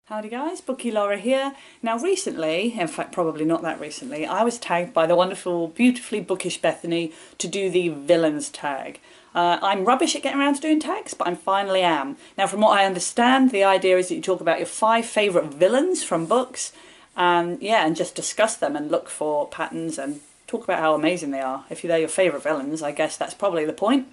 Howdy guys, Bookie Laura here. Now recently, in fact probably not that recently, I was tagged by the wonderful Beautifully Bookish Bethany to do the villains tag. I'm rubbish at getting around to doing tags, but I finally am. Now from what I understand, the idea is that you talk about your 5 favourite villains from books, and just discuss them and look for patterns and talk about how amazing they are. If they're your favourite villains, I guess that's probably the point.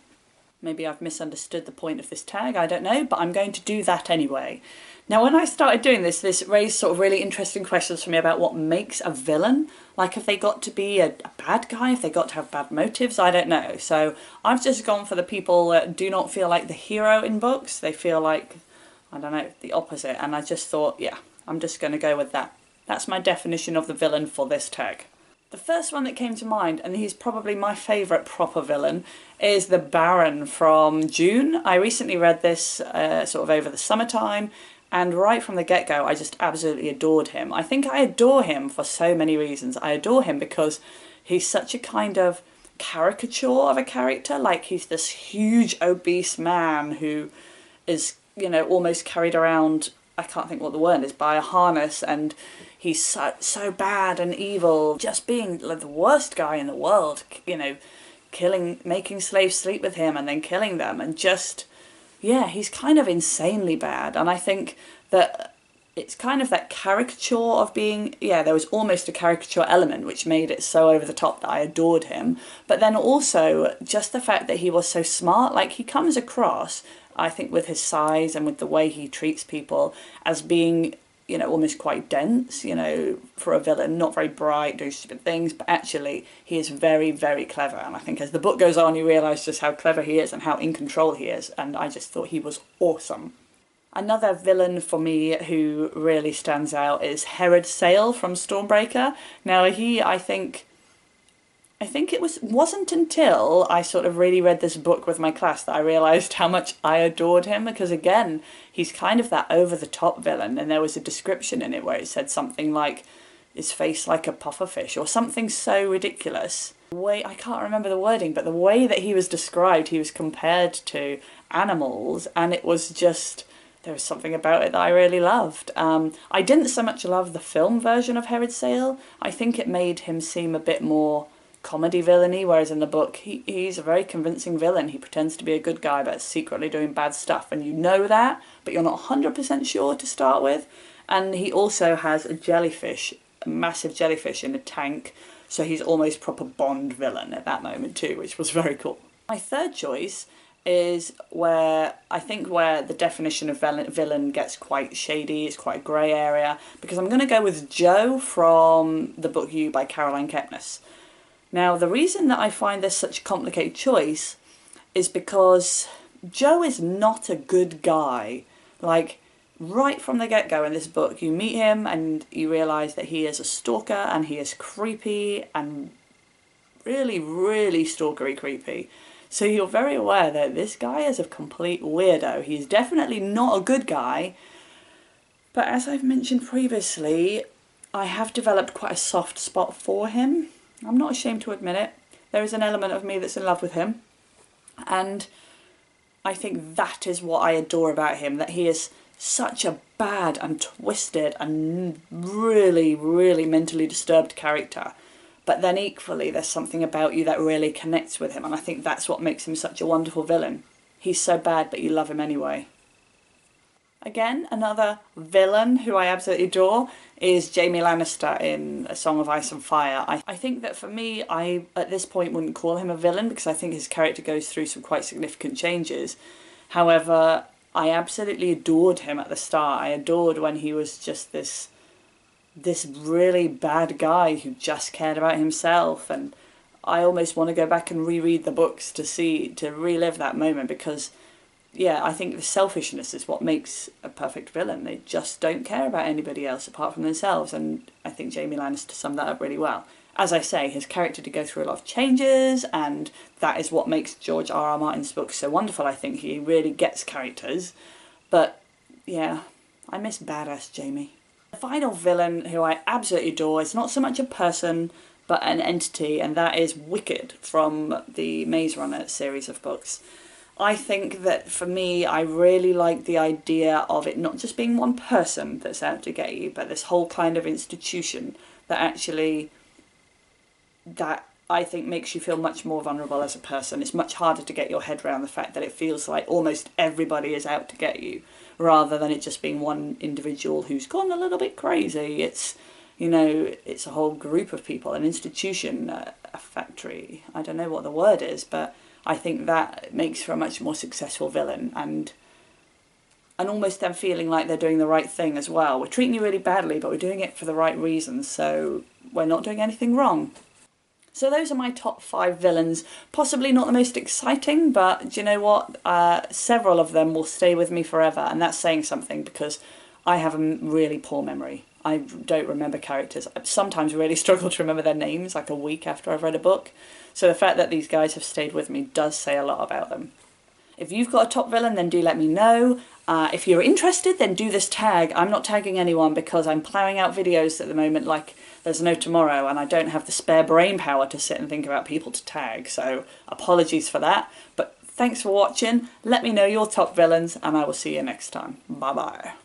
Maybe I've misunderstood the point of this tag, I don't know, but I'm going to do that anyway. Now when I started doing this raised sort of really interesting questions for me about what makes a villain. Like if they got to be a bad guy, if they got to have bad motives, I don't know. So I've just gone for the people that do not feel like the hero in books. They feel like, I don't know, the opposite. And I just thought, yeah, I'm just going to go with that. That's my definition of the villain for this tag. The first one that came to mind, and he's probably my favourite proper villain, is the Baron from Dune. I recently read this sort of over the summertime, and right from the get-go I just absolutely adored him. I think I adore him for so many reasons. I adore him because he's such a kind of caricature of a character. Like he's this huge obese man who is, you know, almost carried around, I can't think what the word is, by a harness, and he's so bad and evil, just being like the worst guy in the world, you know, making slaves sleep with him and then killing them, and just, yeah, he's kind of insanely bad. And I think that it's kind of that caricature of being, yeah, there was almost a caricature element which made it so over the top that I adored him. But then also just the fact that he was so smart, like he comes across, I think with his size and with the way he treats people, as being, you know, almost quite dense, you know, for a villain, not very bright, doing stupid things, but actually he is very, very clever. And I think as the book goes on, you realise just how clever he is and how in control he is, and I just thought he was awesome. Another villain for me who really stands out is Herbert from Stormbreaker. Now I think it wasn't until I sort of really read this book with my class that I realised how much I adored him, because again, he's kind of that over-the-top villain, and there was a description in it where it said something like, his face like a pufferfish, or something so ridiculous. I can't remember the wording, but the way that he was described, he was compared to animals, and it was just, there was something about it that I really loved. I didn't so much love the film version of Herod's Sale. I think it made him seem a bit more comedy villainy, whereas in the book he's a very convincing villain. He pretends to be a good guy but secretly doing bad stuff, and you know that, but you're not 100% sure to start with. And he also has a jellyfish, a massive jellyfish in a tank, so he's almost proper Bond villain at that moment too, which was very cool. My third choice is where the definition of villain gets quite shady. It's quite a grey area, because I'm going to go with Joe from the book You by Caroline Kepnes. Now, the reason that I find this such a complicated choice is because Joe is not a good guy. Like, right from the get-go in this book, you meet him and you realise that he is a stalker, and he is creepy and really, really stalkery creepy. So you're very aware that this guy is a complete weirdo. He's definitely not a good guy. But as I've mentioned previously, I have developed quite a soft spot for him. I'm not ashamed to admit it. There is an element of me that's in love with him. And I think that is what I adore about him, that he is such a bad and twisted and really, really mentally disturbed character. But then equally there's something about you that really connects with him, and I think that's what makes him such a wonderful villain. He's so bad but you love him anyway. Again, another villain who I absolutely adore is Jaime Lannister in A Song of Ice and Fire. I think that for me, I at this point wouldn't call him a villain, because I think his character goes through some quite significant changes. However, I absolutely adored him at the start. I adored when he was just this really bad guy who just cared about himself, and I almost want to go back and reread the books to relive that moment, because yeah, I think the selfishness is what makes a perfect villain. They just don't care about anybody else apart from themselves, and I think Jaime Lannister summed that up really well. As I say, his character did go through a lot of changes, and that is what makes George R.R. Martin's books so wonderful. I think he really gets characters, but yeah, I miss badass Jaime. The final villain who I absolutely adore is not so much a person, but an entity, and that is Wicked from the Maze Runner series of books. I think that for me, I really like the idea of it not just being one person that's out to get you, but this whole kind of institution that actually, that I think makes you feel much more vulnerable as a person. It's much harder to get your head around the fact that it feels like almost everybody is out to get you, rather than it just being one individual who's gone a little bit crazy. It's, you know, it's a whole group of people, an institution, a factory. I don't know what the word is, but I think that makes for a much more successful villain, and almost them feeling like they're doing the right thing as well. We're treating you really badly, but we're doing it for the right reasons, so we're not doing anything wrong. So those are my top 5 villains. Possibly not the most exciting, but do you know what? Several of them will stay with me forever, and that's saying something, because I have a really poor memory. I don't remember characters. I sometimes really struggle to remember their names, like a week after I've read a book. So the fact that these guys have stayed with me does say a lot about them. If you've got a top villain, then do let me know. If you're interested, then do this tag. I'm not tagging anyone because I'm ploughing out videos at the moment like there's no tomorrow, and I don't have the spare brain power to sit and think about people to tag, so apologies for that. But thanks for watching. Let me know your top villains, and I will see you next time. Bye bye.